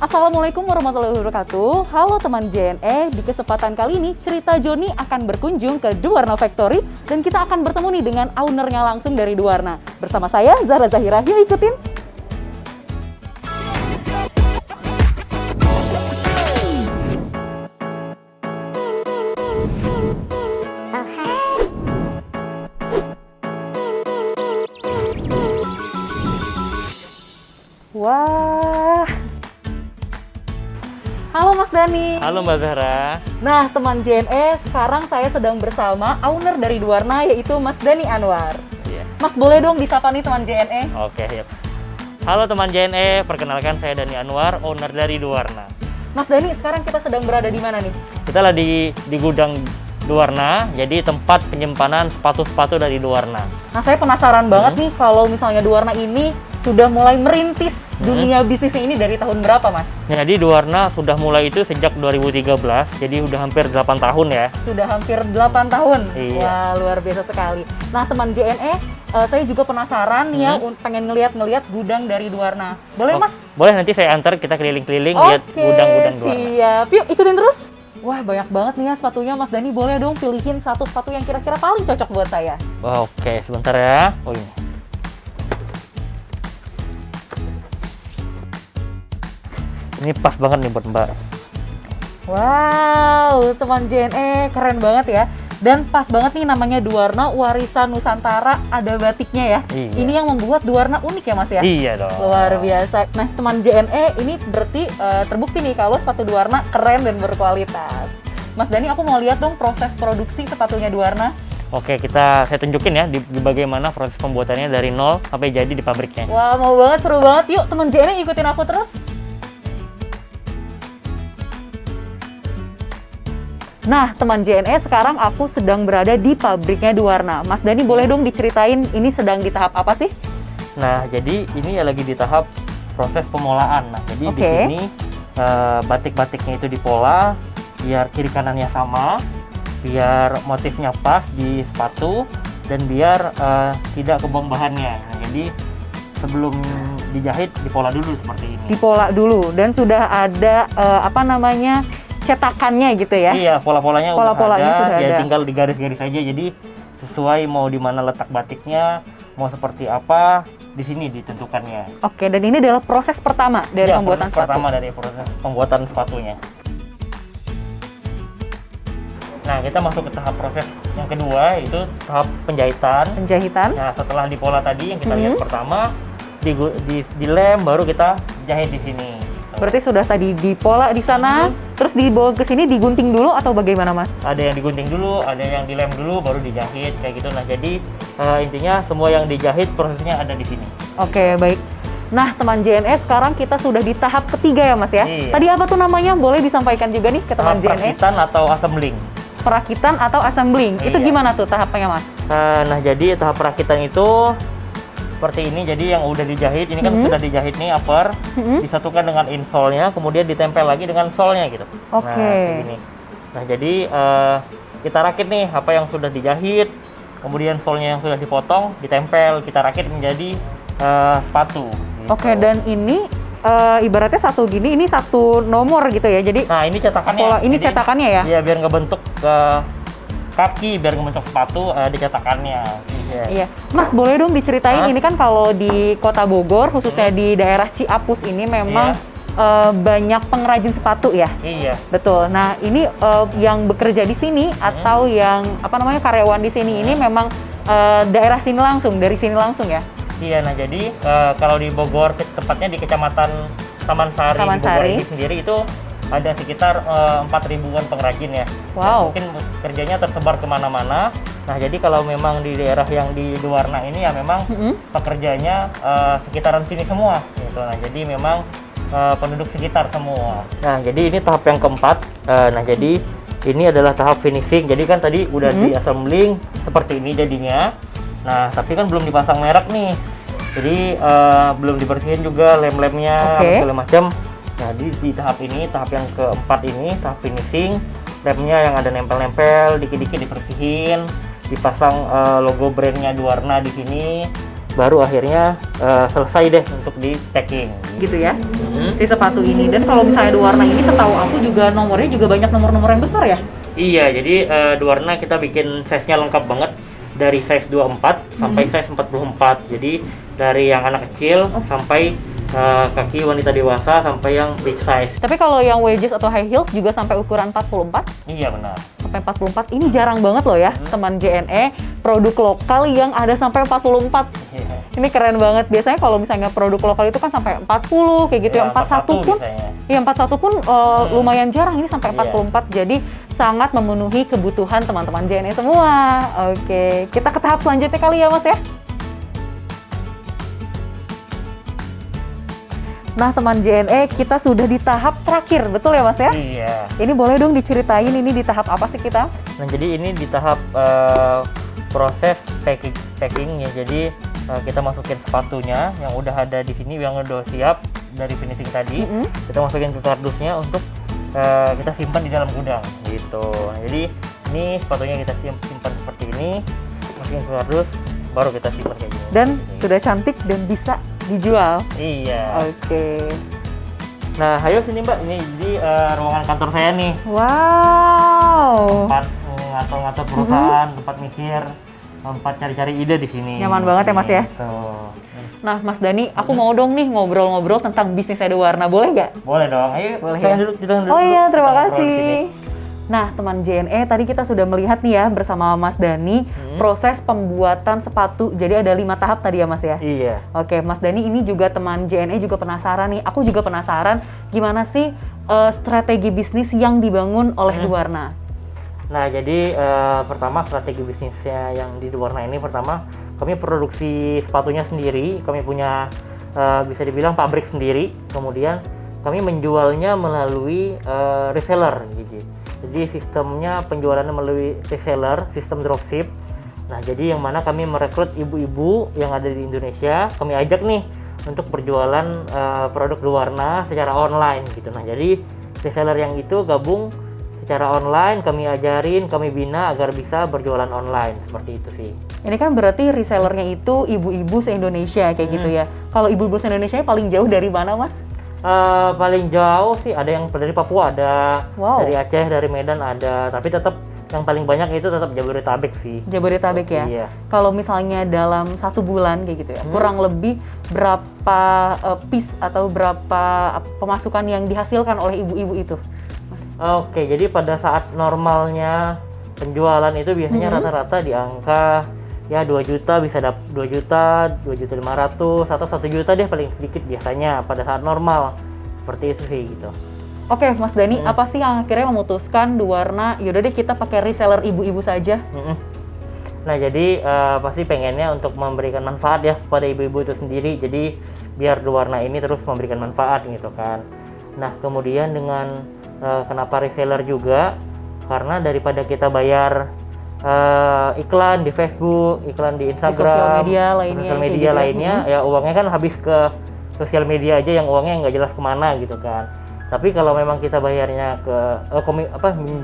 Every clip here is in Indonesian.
Assalamualaikum warahmatullahi wabarakatuh. Halo teman JNE, di kesempatan kali ini cerita Joni akan berkunjung ke Duwarna Factory dan kita akan bertemu nih dengan ownernya langsung dari Duwarna. Bersama saya Zahra Zahira, yuk ikutin. Wah. Halo Mas Dani. Halo Mbak Zahra. Nah, teman JNE, sekarang saya sedang bersama owner dari Duwarna, yaitu Mas Dani Anwar. Iya. Mas, boleh dong disapa nih teman JNE? Oke, ya. Halo teman JNE, perkenalkan saya Dani Anwar, owner dari Duwarna. Mas Dani, sekarang kita sedang berada di mana nih? Kita lagi di gudang Duwarna, jadi tempat penyimpanan sepatu-sepatu dari Duwarna. Nah, saya penasaran banget nih kalau misalnya Duwarna ini sudah mulai merintis dunia bisnisnya ini dari tahun berapa, Mas? Jadi Duwarna sudah mulai itu sejak 2013, jadi udah hampir 8 tahun ya. Sudah hampir 8 tahun. Iya. Wah, luar biasa sekali. Nah, teman JNE, saya juga penasaran nih ya, pengen ngeliat gudang dari Duwarna. Boleh, Mas? Boleh, nanti saya antar kita keliling-keliling lihat gudang-gudang Duwarna. Siap. Yuk, ikutin terus. Wah, banyak banget nih ya sepatunya. Mas Dani, boleh dong pilihin satu sepatu yang kira-kira paling cocok buat saya. Wah, oke, sebentar ya. Oh, ini. Ini pas banget nih buat Mbak. Wow, teman JNE, keren banget ya. Dan pas banget nih, namanya Duwarna Warisan Nusantara, ada batiknya ya. Iya. Ini yang membuat Duwarna unik ya, Mas ya? Iya dong. Luar biasa. Nah, teman JNE, ini berarti terbukti nih kalau sepatu Duwarna keren dan berkualitas. Mas Dani, aku mau lihat dong proses produksi sepatunya Duwarna. Oke, saya tunjukin ya di bagaimana proses pembuatannya dari nol sampai jadi di pabriknya. Wah, mau banget, seru banget. Yuk, teman JNE, ikutin aku terus. Nah, teman JNE, sekarang aku sedang berada di pabriknya Duwarna. Mas Dani, boleh dong diceritain ini sedang di tahap apa sih? Nah, jadi ini ya lagi di tahap proses pemolahan. Nah, jadi di sini batik-batiknya itu dipola biar kiri kanannya sama, biar motifnya pas di sepatu, dan biar tidak kebong bahannya. Nah, jadi sebelum dijahit dipola dulu seperti ini. Dipola dulu, dan sudah ada cetakannya gitu ya? Iya, pola-polanya sudah ada. Ya tinggal digaris-garis aja. Jadi sesuai mau di mana letak batiknya, mau seperti apa, di sini ditentukannya. Oke, dan ini adalah proses pertama dari pembuatan sepatu. Pertama dari proses pembuatan sepatunya. Nah, kita masuk ke tahap proses yang kedua, yaitu tahap penjahitan. Penjahitan. Nah, setelah dipola tadi yang kita lihat pertama, dilem, baru kita jahit di sini. Berarti sudah tadi dipola di sana, terus dibawa ke sini digunting dulu atau bagaimana, Mas? Ada yang digunting dulu, ada yang dilem dulu, baru dijahit kayak gitu. Nah, jadi intinya semua yang dijahit prosesnya ada di sini. Oke, baik. Nah, teman JNE, sekarang kita sudah di tahap ketiga ya, Mas ya? Iya. Tadi apa tuh namanya? Boleh disampaikan juga nih ke teman JNE? Perakitan atau assembling. Perakitan atau assembling. Itu Iya. gimana tuh tahapnya, Mas? Nah, jadi tahap perakitan itu seperti ini. Jadi yang udah dijahit, ini kan sudah dijahit nih upper, disatukan dengan insole-nya, kemudian ditempel lagi dengan sole-nya gitu. Oke. Nah, kayak gini. Nah, jadi kita rakit nih apa yang sudah dijahit, kemudian sole-nya yang sudah dipotong, ditempel, kita rakit menjadi sepatu. Gitu. Oke, dan ini ibaratnya satu gini, ini satu nomor gitu ya. Jadi Nah, ini cetakannya. pola ini Jadi, cetakannya ya? Iya, biar ngebentuk ke kaki, biar ngebentuk sepatu di cetakannya. Iya. Mas, boleh dong diceritain, ini kan kalau di Kota Bogor, khususnya di daerah Ciapus ini memang banyak pengrajin sepatu ya? Iya. Betul. Nah, ini yang bekerja di sini atau yang karyawan di sini ini memang daerah sini langsung, dari sini langsung ya? Iya, nah jadi kalau di Bogor, tepatnya di Kecamatan Taman Sari, di Bogor ini sendiri itu ada sekitar 4.000-an pengrajin ya. Wow. Nah, mungkin kerjanya tersebar kemana-mana. Nah, jadi kalau memang di daerah yang di Duwarna ini ya memang pekerjanya sekitaran sini semua. Gitu. Nah, jadi memang penduduk sekitar semua. Nah, jadi ini tahap yang keempat. Nah, jadi ini adalah tahap finishing. Jadi kan tadi udah di-assembling seperti ini jadinya. Nah, tapi kan belum dipasang merek nih. Jadi belum dibersihin juga lem-lemnya segala macam. Nah, di tahap ini, tahap yang keempat ini, tahap finishing, lemnya yang ada nempel-nempel, dikit-dikit dibersihin, dipasang logo brandnya Duwarna di sini. baru akhirnya selesai deh untuk di packing. Gitu ya, si sepatu ini. Dan kalau misalnya dua warna ini, setahu aku juga nomornya juga banyak nomor-nomor yang besar ya? Iya, jadi dua warna kita bikin size-nya lengkap banget. Dari size 24 sampai size 44. Jadi dari yang anak kecil sampai kaki wanita dewasa sampai yang big size. Tapi kalau yang wedges atau high heels juga sampai ukuran 44? Iya benar. Sampai 44, ini jarang banget loh ya, teman JNE, produk lokal yang ada sampai 44. Iya. Ini keren banget. Biasanya kalau misalnya produk lokal itu kan sampai 40 kayak gitu ya, 41 pun. Biasanya. Ya 41 pun lumayan jarang, ini sampai 44. Jadi sangat memenuhi kebutuhan teman-teman JNE semua. Oke, kita ke tahap selanjutnya kali ya Mas ya. Nah teman JNE, kita sudah di tahap terakhir, betul ya Mas ya? Iya. Ini boleh dong diceritain ini di tahap apa sih kita? Nah jadi ini di tahap proses packing ya. Jadi kita masukin sepatunya yang udah ada di sini, yang udah siap dari finishing tadi. Kita masukin ke kardusnya untuk kita simpan di dalam gudang gitu. Nah, jadi ini sepatunya kita simpan seperti ini, masukin ke kardus, baru kita simpan kayak gini. Dan sudah cantik dan bisa dijual. Iya. Oke. Nah, ayo sini Mbak, ini jadi ruangan kantor saya nih. Wow. Tempat ngatur-ngatur perusahaan, tempat mikir, tempat cari-cari ide di sini. Nyaman banget ya Mas ya. Gitu. Nah Mas Dani, aku mau dong nih ngobrol-ngobrol tentang bisnis Edo Warna, boleh nggak? Boleh dong, ayo Boleh silakan ya? dulu, silakan dulu. Oh iya, terima Kita ngobrol di kasih. sini. Nah teman JNE, tadi kita sudah melihat nih ya bersama Mas Dani proses pembuatan sepatu. Jadi ada 5 tahap tadi ya Mas ya? Iya. Oke, Mas Dani ini juga teman JNE juga penasaran nih. Aku juga penasaran gimana sih strategi bisnis yang dibangun oleh Edo Warna. Nah, jadi pertama strategi bisnisnya yang di Warna ini, pertama kami produksi sepatunya sendiri. Kami punya bisa dibilang pabrik sendiri. Kemudian kami menjualnya melalui reseller gitu. Jadi sistemnya penjualannya melalui reseller, sistem dropship. Nah, jadi yang mana kami merekrut ibu-ibu yang ada di Indonesia, kami ajak nih untuk berjualan produk Warna secara online gitu. Nah, jadi reseller yang itu gabung secara online, kami ajarin, kami bina agar bisa berjualan online, seperti itu sih. Ini kan berarti resellernya itu ibu-ibu se-Indonesia kayak gitu ya. Kalau ibu-ibu se-Indonesia paling jauh dari mana Mas? Paling jauh sih ada yang dari Papua ada, Wow. dari Aceh, dari Medan ada, tapi tetap yang paling banyak itu tetap Jabodetabek sih. Jabodetabek ya? Iya. Kalau misalnya dalam 1 bulan kayak gitu ya, kurang lebih berapa piece atau berapa pemasukan yang dihasilkan oleh ibu-ibu itu? Mas? Oke, jadi pada saat normalnya penjualan itu biasanya rata-rata di angka ya 2 juta, bisa dapat 2 juta, 2.500.000 atau 1 juta deh paling sedikit biasanya pada saat normal. Seperti itu sih gitu. Oke, Mas Dani, apa sih yang akhirnya memutuskan Warna, yaudah deh kita pakai reseller ibu-ibu saja? Nah, jadi pasti pengennya untuk memberikan manfaat ya kepada ibu-ibu itu sendiri. Jadi biar Warna ini terus memberikan manfaat gitu kan. Nah, kemudian dengan kenapa reseller juga? Karena daripada kita bayar iklan di Facebook, iklan di Instagram, sosial media lainnya, sosial media kayak gitu ya. lainnya, ya uangnya kan habis ke sosial media aja yang uangnya nggak jelas kemana gitu kan. Tapi kalau memang kita bayarnya ke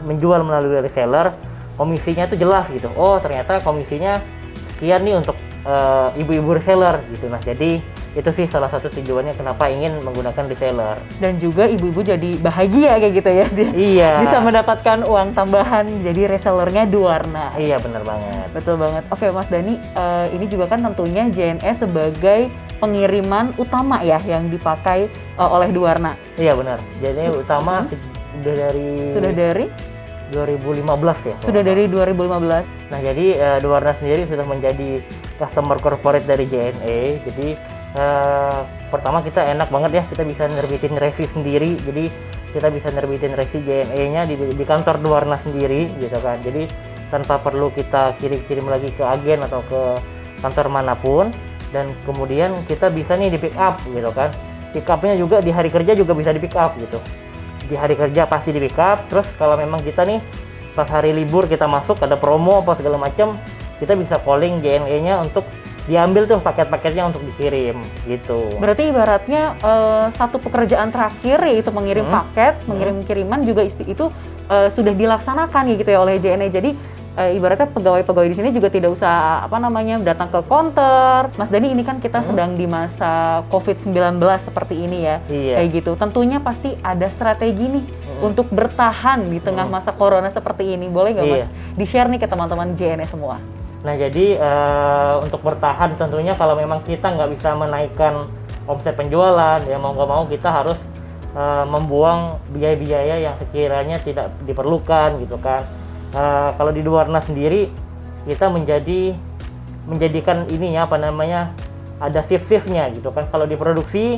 menjual melalui reseller, komisinya tuh jelas gitu. Oh, ternyata komisinya sekian nih untuk ibu-ibu reseller gitu. Nah, jadi itu sih salah satu tujuannya kenapa ingin menggunakan reseller. Dan juga ibu-ibu jadi bahagia kayak gitu ya, dia Iya. bisa mendapatkan uang tambahan jadi resellernya Warna. Iya, benar banget. Betul banget. Oke Mas Dani, ini juga kan tentunya JNE sebagai pengiriman utama ya yang dipakai oleh Warna. Iya, benar. Jadi utama sudah dari 2015 ya. Sudah dari 2015. Nah, jadi Warna sendiri sudah menjadi customer corporate dari JNE. Jadi pertama kita enak banget ya, kita bisa nerbitin resi sendiri. Jadi kita bisa nerbitin resi JNE-nya di kantor Warna sendiri gitu kan. Jadi tanpa perlu kita kirim lagi ke agen atau ke kantor manapun. Dan kemudian kita bisa nih di pick up gitu kan. Pick up-nya juga di hari kerja juga bisa di pick up gitu. Di hari kerja pasti di pick up. Terus kalau memang kita nih pas hari libur kita masuk ada promo apa segala macam, kita bisa calling JNE-nya untuk diambil tuh paket-paketnya untuk dikirim gitu. Berarti ibaratnya satu pekerjaan terakhir yaitu mengirim paket, mengirim kiriman juga itu sudah dilaksanakan gitu ya oleh JNE. Jadi ibaratnya pegawai-pegawai di sini juga tidak usah datang ke counter. Mas Dani, ini kan kita sedang di masa COVID-19 seperti ini ya. Iya. Kayak gitu. Tentunya pasti ada strategi nih untuk bertahan di tengah masa corona seperti ini. Boleh nggak Mas di-share nih ke teman-teman JNE semua? Nah, jadi untuk bertahan tentunya kalau memang kita nggak bisa menaikkan omset penjualan, ya mau nggak mau kita harus membuang biaya-biaya yang sekiranya tidak diperlukan gitu kan. Kalau di Duwarna sendiri kita menjadikan ininya ada shift-shiftnya gitu kan. Kalau di produksi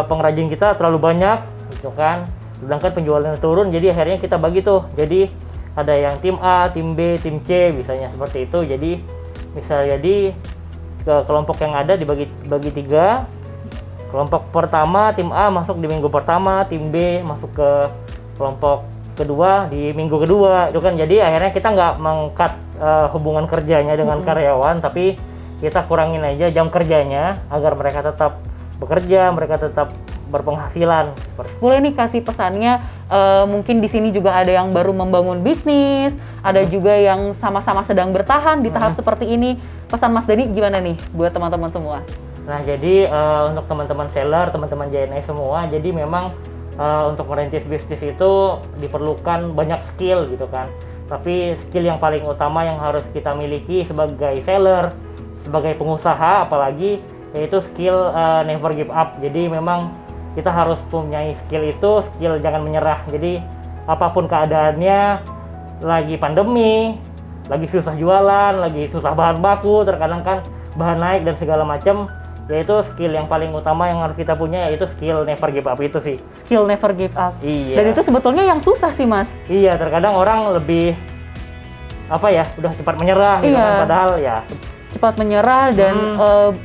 pengrajin kita terlalu banyak gitu kan, sedangkan penjualannya turun, jadi akhirnya kita bagi tuh. Jadi ada yang tim A, tim B, tim C, misalnya seperti itu. Jadi ke kelompok yang ada dibagi 3. Kelompok pertama tim A masuk di minggu pertama, tim B masuk ke kelompok kedua di minggu kedua, itu kan. Jadi akhirnya kita nggak meng-cut hubungan kerjanya dengan karyawan, tapi kita kurangin aja jam kerjanya agar mereka tetap bekerja, mereka tetap berpenghasilan. Boleh nih kasih pesannya, mungkin di sini juga ada yang baru membangun bisnis, ada juga yang sama-sama sedang bertahan di tahap seperti ini. Pesan Mas Dani gimana nih buat teman-teman semua? Nah, jadi untuk teman-teman seller, teman-teman JNE semua, jadi memang untuk merintis bisnis itu diperlukan banyak skill gitu kan. Tapi skill yang paling utama yang harus kita miliki sebagai seller, sebagai pengusaha apalagi, yaitu skill never give up. Jadi memang kita harus punya skill itu, skill jangan menyerah. Jadi apapun keadaannya, lagi pandemi, lagi susah jualan, lagi susah bahan baku, terkadang kan bahan naik dan segala macam, yaitu skill yang paling utama yang harus kita punya, yaitu skill never give up itu sih. Skill never give up. Iya. Dan itu sebetulnya yang susah sih Mas. Iya, terkadang orang lebih udah cepat menyerah gitu kan, padahal ya cepat menyerah dan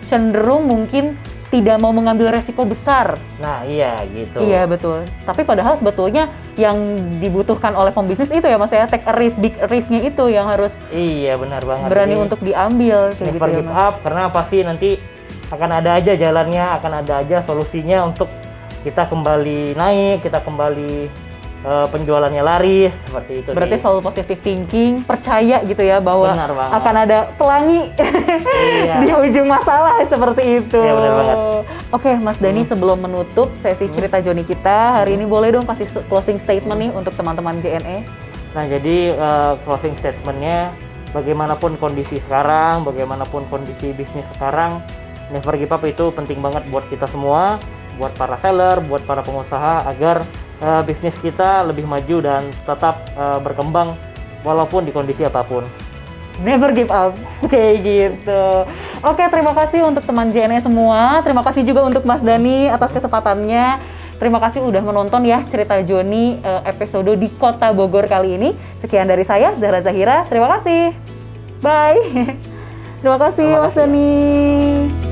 cenderung mungkin tidak mau mengambil resiko besar. Nah, iya gitu. Iya, betul. Tapi padahal sebetulnya yang dibutuhkan oleh pembisnis itu ya Mas ya, take a risk, big risk-nya itu yang harus benar banget. berani untuk diambil kayak gitu never ya give Mas. up, karena pasti nanti akan ada aja jalannya, akan ada aja solusinya untuk kita kembali naik, kita kembali penjualannya laris, seperti itu. Berarti sih. selalu positive thinking, percaya gitu ya bahwa Benar banget. akan ada pelangi di ujung masalah seperti itu. Iya, benar banget. Oke, Mas Dani, sebelum menutup sesi cerita Joni kita hari ini, boleh dong kasih closing statement nih untuk teman-teman JNE. Nah, jadi closing statementnya, bagaimanapun kondisi sekarang, bagaimanapun kondisi bisnis sekarang, never give up itu penting banget buat kita semua, buat para seller, buat para pengusaha, agar bisnis kita lebih maju dan tetap berkembang walaupun di kondisi apapun. Never give up, kayak gitu. Oke, terima kasih untuk teman JNE semua. Terima kasih juga untuk Mas Dani atas kesempatannya. Terima kasih udah menonton ya cerita Joni episode di Kota Bogor kali ini. Sekian dari saya, Zahra Zahira. Terima kasih. Bye. Terima kasih Mas Dani.